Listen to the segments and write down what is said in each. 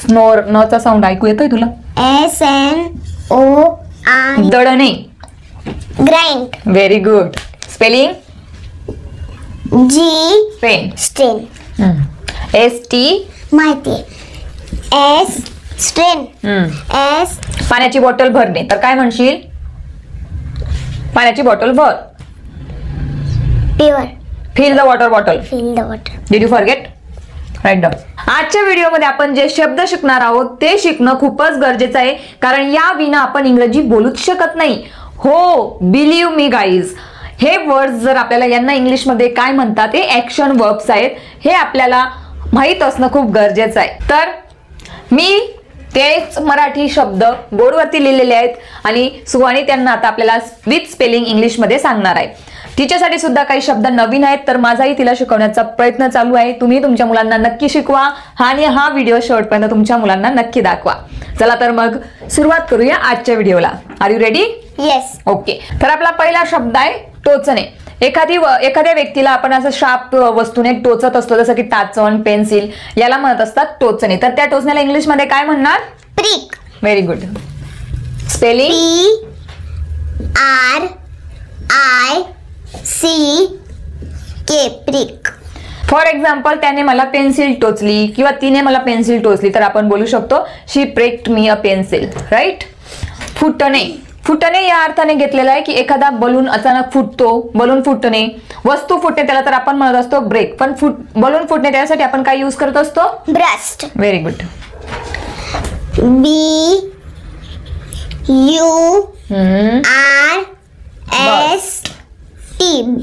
Snore, नचा sound ऐकू येतोय तुला? SNOR. दळणे. Grind. Very good. Spelling? G. Pen. Strain. ST. माहिती. S. स्ट्रेन. S. पाण्याची बॉटल भरणे, तर काय म्हणशील? पाण्याची बॉटल भर. Pure. Fill the water bottle. Fill the water. Did you forget? Write down. आजच्या व्हिडिओमध्ये आपण जे शब्द शिकणार आहोत ते शिकणं खूपच गरजेचं आहे, कारण या विना आपण इंग्रजी बोलूच शकत नाही. हो, बिलीव्ह मी गाईज, हे वर्ड्स जर आपल्याला यांना इंग्लिशमध्ये काय म्हणतात ते ऍक्शन वर्ब्स आहेत, हे आपल्याला माहीत असणं खूप गरजेचं आहे. तर मी तेच मराठी शब्द बोर्डवरती लिहिलेले आहेत आणि सुहानी त्यांना आता आपल्याला विथ स्पेलिंग इंग्लिशमध्ये सांगणार आहे. तिच्यासाठी सुद्धा काही शब्द नवीन आहेत, तर माझाही तिला शिकवण्याचा प्रयत्न चालू आहे. तुम्ही तुमच्या मुलांना नक्की शिकवा आणि हा व्हिडिओ शेवटपर्यंत तुमच्या मुलांना नक्की दाखवा. चला तर मग सुरुवात करूया आजच्या व्हिडिओला. Are you ready? Yes. Okay. तर आपला पहिला शब्द आहे टोचणे. एखाद्या व्यक्तीला आपण असं शार्प वस्तूने टोचत असतो, जसं की टाचण, पेन्सिल, याला म्हणत असतात टोचणे. तर त्या टोचण्याला इंग्लिशमध्ये काय म्हणणार? Prick. Very good. Spelling? PRICK. Prick. For example, त्याने मला पेन्सिल टोचली किंवा तिने मला पेन्सिल टोचली, तर आपण बोलू शकतो शी प्रिक्ड मी अ पेन्सिल. राईट. फुटणे. फुटणे या अर्थाने घेतलेला आहे की एखादा बलून अचानक फुटतो, बलून फुटणे, वस्तू फुटणे, त्याला तर आपण म्हणत असतो ब्रेक. पण बलून फुटणे त्यासाठी आपण काय यूज करत असतो? Burst. Very good. BURST.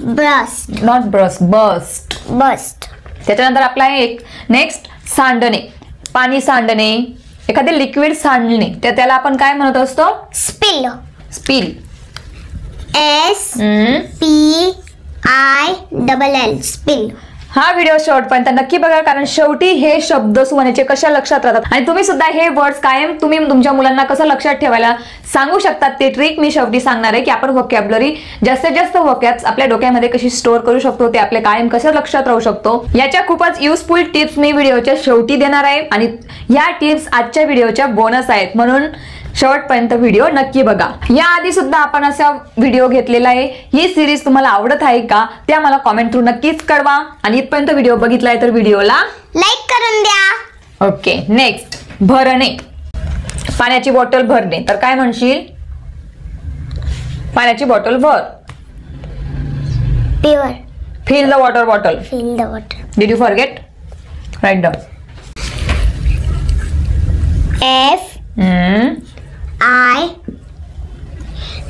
Burst. Not burst, bust. Bust. त्याच्यानंतर आपला आहे एक नेक्स्ट सांडणे. पाणी सांडणे, एखादे लिक्विड सांडणे, त्याला आपण काय म्हणत असतो? स्पिल. स्पिल. SPILL. स्पिल. हा व्हिडिओ शेवटपर्यंत नक्की बघा, कारण शेवटी हे शब्द सुवनेचे कशा लक्षात राहतात आणि तुम्ही सुद्धा हे वर्ड्स कायम तुम्ही तुमच्या मुलांना कसं लक्षात ठेवायला सांगू शकतात ते ट्रिक मी शेवटी सांगणार आहे, की आपण व्होकॅब्युलरी जास्तीत जास्त व्होकॅब्स आपल्या डोक्यामध्ये कशी स्टोअर करू शकतो, ते आपले कायम कसं लक्षात राहू शकतो, याच्या खूपच युजफुल टिप्स मी व्हिडिओच्या शेवटी देणार आहे आणि या टिप्स आजच्या व्हिडिओच्या बोनस आहेत, म्हणून शेवटपर्यंत व्हिडिओ नक्की बघा. याआधी सुद्धा आपण असा व्हिडिओ घेतलेला आहे. ही सिरीज तुम्हाला आवडत आहे का ते आम्हाला कॉमेंट थ्रू नक्कीच कळवा आणि इथपर्यंत व्हिडिओ बघितलाय तर व्हिडिओला लाईक करून द्या. ओके. नेक्स्ट, भरणे. पाण्याची बॉटल भरणे, तर काय म्हणशील? पाण्याची बॉटल भर. Pure. Fill the water bottle. Fill the water. Did you forget? Write down.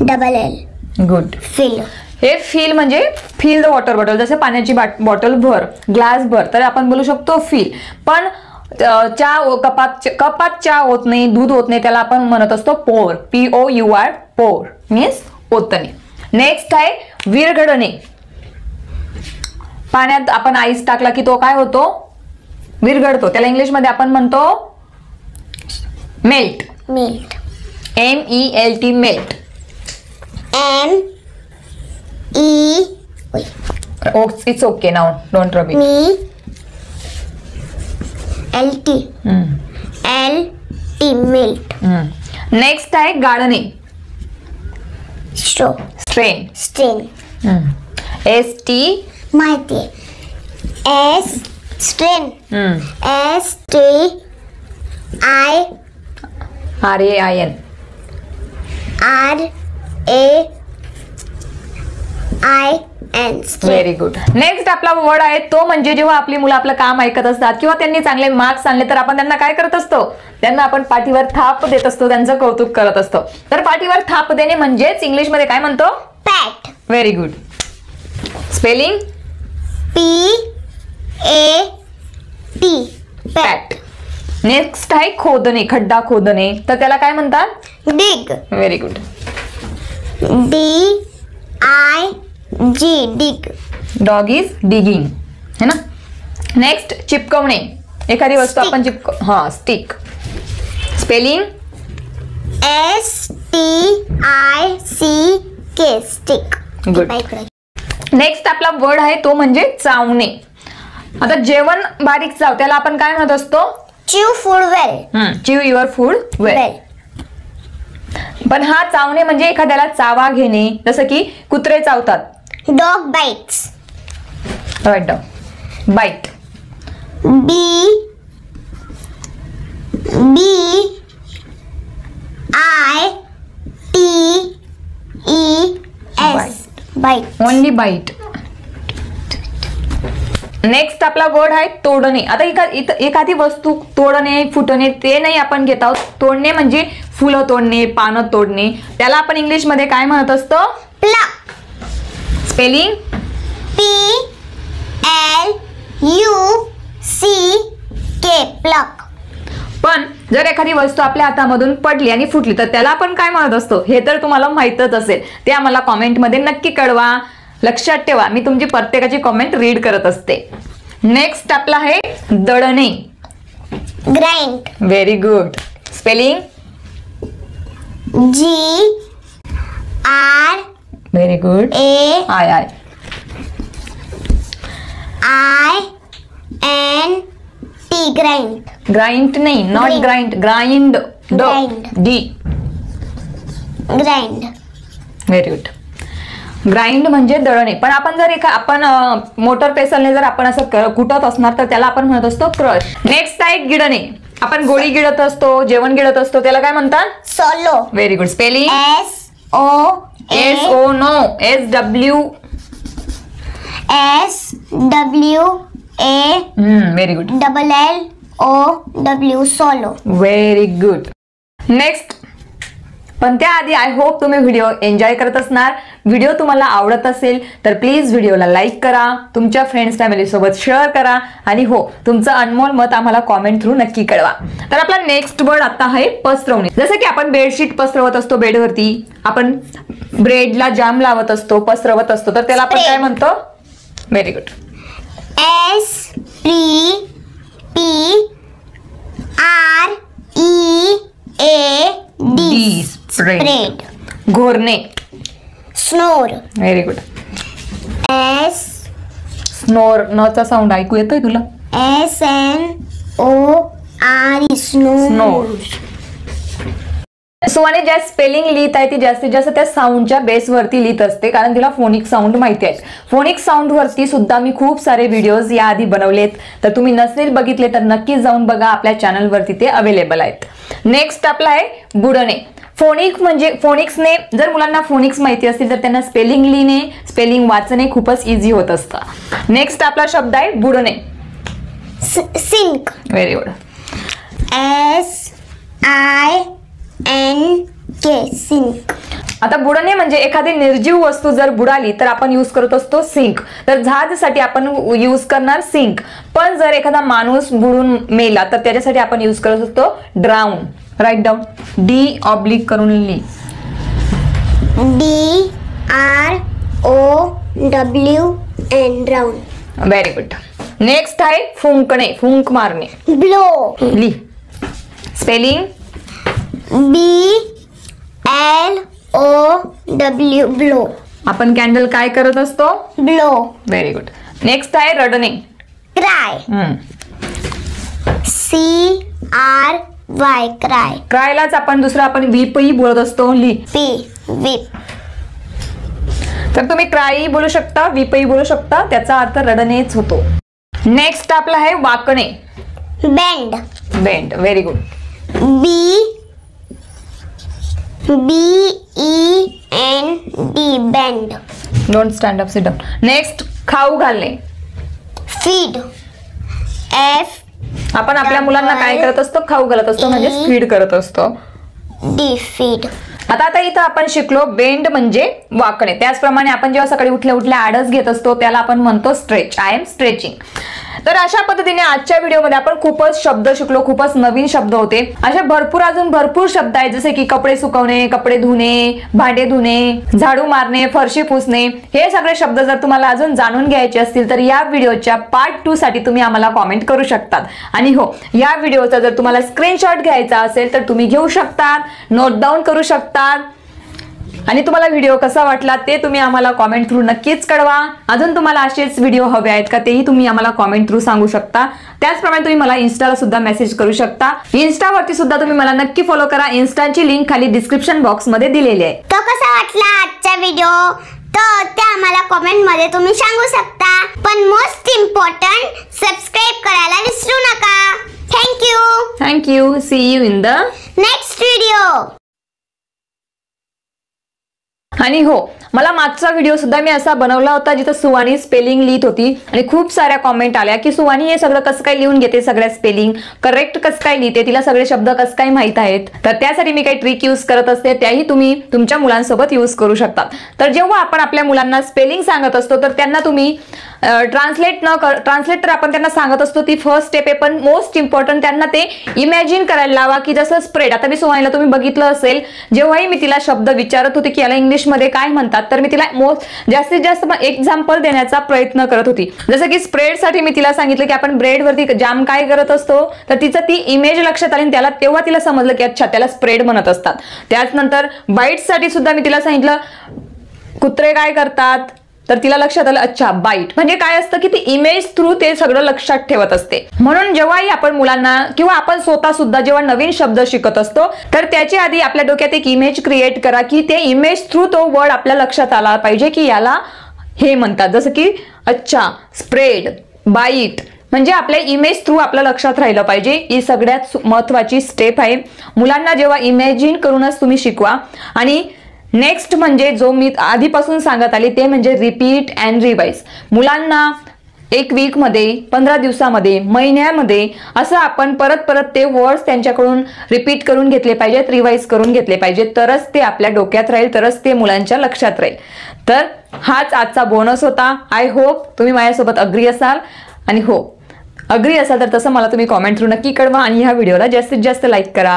FILL. Good. Fill. हे फिल म्हणजे फिल द वॉटर बॉटल, जसे पाण्याची बॉटल भर, ग्लास भर, तर आपण बोलू शकतो फिल. पण कपात चहा होत नाही, दूध होत नाही, त्याला आपण म्हणत असतो पोर. POUR. पोर मीन्स ओतणे. नेक्स्ट आहे विरघळणे. पाण्यात आपण आईस टाकला की तो काय होतो? विरघळतो. त्याला इंग्लिशमध्ये आपण म्हणतो melt. Melt. MELT. Melt. It's okay now. Don't rub it. LT. Melt. Next आहे गाळणे. स्ट्रो. स्ट्रेन. स्ट्रेन. ST. माहिती. S. Strain. STRAIN. RAIN. Very good. Next आपला वर्ड आहे तो म्हणजे जेव्हा आपली मुलं आपलं काम ऐकत असतात किंवा त्यांनी चांगले मार्क्स आणले तर आपण त्यांना काय करत असतो? त्यांना आपण पाठीवर थाप देत असतो, त्यांचं कौतुक करत असतो. तर पाठीवर थाप देणे म्हणजेच इंग्लिशमध्ये काय म्हणतो? Pat. Very good. Spelling? PAT. Pat. Next आहे खोदणे, खड्डा खोदणे, तर त्याला काय म्हणतात? Dig. Very good. DIG. Dig. Dog is digging, है ना. नेक्स्ट चिपकवणे. एखादी वस्तू आपण stick. Spelling? STICK. Stick. Good. Next आपला वर्ड आहे तो म्हणजे चावणे. आता जेवण बारीक चाव, त्याला आपण काय म्हणत असतो? chew food well. च्यू युअर फूड वेल. Well. पण हा चावणे म्हणजे एखाद्याला चावा घेणे, जसं की कुत्रे चावतात. Dog bites. Write down. Bite. B I T E S. Bite. Only bite. Next आपला वर्ड आहे तोडणे. आता एखादी वस्तू तोडणे, फुटणे ते नाही आपण घेत आहोत. तोडणे म्हणजे फुलं तोडणे, पानं तोडणे. त्याला आपण इंग्लिश मध्ये काय म्हणत असतो? Pluck. Spelling P-L-U-C-K. Pluck. पण जर एखादी वस्तू आपल्या हातामधून पडली आणि फुटली तर त्याला आपण काय म्हणत असतो हे तर तुम्हाला माहीतच असेल. ते आम्हाला कॉमेंटमध्ये नक्की कळवा. लक्षात ठेवा, मी तुमची प्रत्येकाची कॉमेंट रीड करत असते. नेक्स्ट आपला आहे दळणे. Grind. Very good. Spelling G-R-A-I-N-T. Very good. I. Grind. Grind नाही, not grind. Grind. Grind. D. Grind. Very good. Grind म्हणजे दळणे. पण आपण जर आपण मोटर पेसलने जर आपण असं कुटत असणार तर त्याला आपण म्हणत असतो क्रश. नेक्स्ट आहे गिळणे. आपण गोळी गिळत असतो, जेवण गिळत असतो, त्याला काय म्हणतात? Swallow. Very good. Spelling S-O-A. No S-W-A. Very good. L-L-O-W. Swallow. Very good. Next. पण त्याआधी आय होप तुम्ही व्हिडिओ एन्जॉय करत असणार. व्हिडिओ तुम्हाला आवडत असेल तर प्लीज व्हिडिओला लाईक करा, तुमच्या फ्रेंड्स फॅमिली सोबत शेअर करा आणि हो तुमचं अनमोल मत आम्हाला कॉमेंट थ्रू नक्की कळवा. तर आपला नेक्स्ट वर्ड आता आहे पसरवणे. जसं की आपण बेडशीट पसरवत असतो बेडवरती, आपण ब्रेडला जाम लावत असतो, पसरवत असतो, तर त्याला आपण काय म्हणतो? Very good. S-P-R-E-A-D. Spread. घोरणे. Snore. Very good. S snore. नचा साऊंड ऐकू येतोय तुला? S-N-O-R-E. Snore. Snore. सुवाने ज्या स्पेलिंग लिहित आहे ती जास्तीत जास्त त्या साऊंडच्या बेसवरती लिहित असते, कारण तिला फोनिक साऊंड माहिती आहे. फोनिक साऊंड वरती सुद्धा मी खूप सारे व्हिडिओज याआधी बनवलेत, तर तुम्ही नसेल बघितले तर नक्कीच जाऊन बघा, आपल्या चॅनल वरती ते अवेलेबल आहेत. नेक्स्ट आपला आहे बुडणे. फोनिक म्हणजे फोनिक्सने जर मुलांना फोनिक्स माहिती असतील तर त्यांना स्पेलिंग लिहिणे, स्पेलिंग वाचणे खूपच इझी होत असतं. नेक्स्ट आपला शब्द आहे बुडणे. Sink. Very good. S-I-N-K. Sink. आता बुडणे म्हणजे एखादी निर्जीव वस्तू जर बुडाली तर आपण यूज करत असतो सिंक. तर जहाजसाठी आपण यूज करणार सिंक. पण जर एखादा माणूस बुडून मेला तर त्याच्यासाठी आपण यूज करत असतो ड्राउन. Right down. D करून लिही. D-R-O-W-N. Drown. Very good. Next आहे फुंकणे. फुंक मारणे. Blow. ली. Spelling B-L-O-W. Blow. आपण कॅन्डल काय करत असतो? Blow. Very good. नेक्स्ट आहे रडणे. Cry. C-R-Y. Cry. क्रायलाच आपण आपण वीपही बोलत असतो. ली. P. Weep. तर तुम्ही क्राई बोलू शकता, वीपही बोलू शकता, त्याचा अर्थ रडणेच होतो. नेक्स्ट आपला आहे वाकणे. Bend. Bend. Very good. B-E-N-D. Bend. Don't stand up, sit down. Next खाऊ घालणे. Feed. F. आपण आपल्या मुलांना काय करत असतो? खाऊ घालत असतो, म्हणजे फीड करत असतो. D. Feed. आता इथं आपण शिकलो बेंड म्हणजे वाकणे. त्याचप्रमाणे आपण जेव्हा सकाळी उठल्या आडस घेत असतो त्याला आपण म्हणतो स्ट्रेच. I am stretching. तर अशा पद्धतीने आजच्या व्हिडिओमध्ये आपण खूपच शब्द शिकलो, खूपच नवीन शब्द होते. असे अजून भरपूर शब्द आहेत, जसे की कपडे सुकवणे, कपडे धुणे, भांडे धुणे, झाडू मारणे, फरशी पुसणे. हे सगळे शब्द जर तुम्हाला अजून जाणून घ्यायचे असतील तर या व्हिडिओच्या पार्ट 2 साठी तुम्ही आम्हाला कॉमेंट करू शकतात. आणि हो, या व्हिडिओचा जर तुम्हाला स्क्रीनशॉट घ्यायचा असेल तर तुम्ही घेऊ शकतात, नोट डाऊन करू शकतात. आणि तुम्हाला व्हिडिओ कसा वाटला ते तुम्ही आम्हाला कॉमेंट थ्रू नक्कीच कळवा. अजून तुम्हाला असेच व्हिडिओ हवे आहेत का तेही तुम्ही आम्हाला कॉमेंट थ्रू सांगू शकता. त्याचप्रमाणे तुम्ही मला इन्स्टाला सुद्धा मेसेज करू शकता. इन्स्टावरती सुद्धा तुम्ही मला नक्की फॉलो करा. इन्स्टाची लिंक खाली डिस्क्रिप्शन बॉक्स मध्ये दिलेली आहे. तो कसा वाटला आजचा व्हिडिओ तर ते आम्हाला कमेंट मध्ये तुम्ही सांगू शकता. पण मोस्ट इम्पॉर्टंट सबस्क्राइब करायला विसरू नका. Thank you. See you in the next video. आणि हो, मला मागचा व्हिडिओ सुद्धा मी असा बनवला होता जिथे सुवानी स्पेलिंग लिहित होती आणि खूप साऱ्या कॉमेंट आल्या की सुवानी हे सगळं कसं काय लिहून घेते, सगळ्या स्पेलिंग करेक्ट कसं काय लिहिते, तिला सगळे शब्द कसं काय माहित आहेत. तर त्यासाठी मी काही ट्रिक यूज करत असते, त्याही तुम्ही तुमच्या मुलांसोबत यूज करू शकता. तर जेव्हा आपण आपल्या मुलांना स्पेलिंग सांगत असतो तर त्यांना तुम्ही ट्रान्सलेट तर आपण त्यांना सांगत असतो, ती फर्स्ट स्टेप आहे. पण मोस्ट इम्पॉर्टंट त्यांना ते इमॅजिन करायला लावा की जसं स्प्रेड. आता मी सुवानीला तुम्ही बघितलं असेल, जेव्हाही मी तिला शब्द विचारत होते की याला इंग्लिशमध्ये काय म्हणतात, तर मी तिला जास्तीत जास्त एक्झाम्पल देण्याचा प्रयत्न करत होती. जसं की स्प्रेड साठी मी तिला सांगितलं की आपण ब्रेड वरती जाम काय करत असतो, तर तिचं ती इमेज लक्षात आली त्याला, तेव्हा तिला समजलं की अच्छा त्याला स्प्रेड म्हणत असतात. त्याचनंतर बाईट साठी सुद्धा मी तिला सांगितलं कुत्रे काय करतात, तर तिला लक्षात आलं अच्छा बाईट म्हणजे काय असतं की ती इमेज थ्रू ते सगळं लक्षात ठेवत असते. म्हणून जेव्हाही आपण मुलांना किंवा आपण स्वतः सुद्धा जेव्हा नवीन शब्द शिकत असतो तर त्याच्या आधी आपल्या डोक्यात एक इमेज क्रिएट करा की ते इमेज थ्रू तो वर्ड आपल्या लक्षात आला पाहिजे की याला हे म्हणतात. जसं की अच्छा स्प्रेड, बाईट म्हणजे आपल्या इमेज थ्रू आपल्या लक्षात राहिलं पाहिजे. ही सगळ्यात महत्वाची स्टेप आहे. मुलांना जेव्हा इमॅजिन करूनच तुम्ही शिकवा. आणि नेक्स्ट म्हणजे जो मी आधीपासून सांगत आली ते म्हणजे रिपीट अँड रिवाइज. मुलांना एक वीक मध्ये, 15 दिवसामध्ये, महिन्यामध्ये असं आपण परत ते वर्ड्स त्यांच्याकडून रिपीट करून घेतले पाहिजेत, रिवाइज करून घेतले पाहिजेत, तरच ते आपल्या डोक्यात राहील, तरच ते मुलांच्या लक्षात राहील. तर हाच आजचा बोनस होता. आय होप तुम्ही माझ्यासोबत अग्री असाल. आणि हो, अग्री असाल तर तसं मला तुम्ही कॉमेंट थ्रू नक्की कळवा आणि ह्या व्हिडिओला जास्तीत जास्त लाईक करा.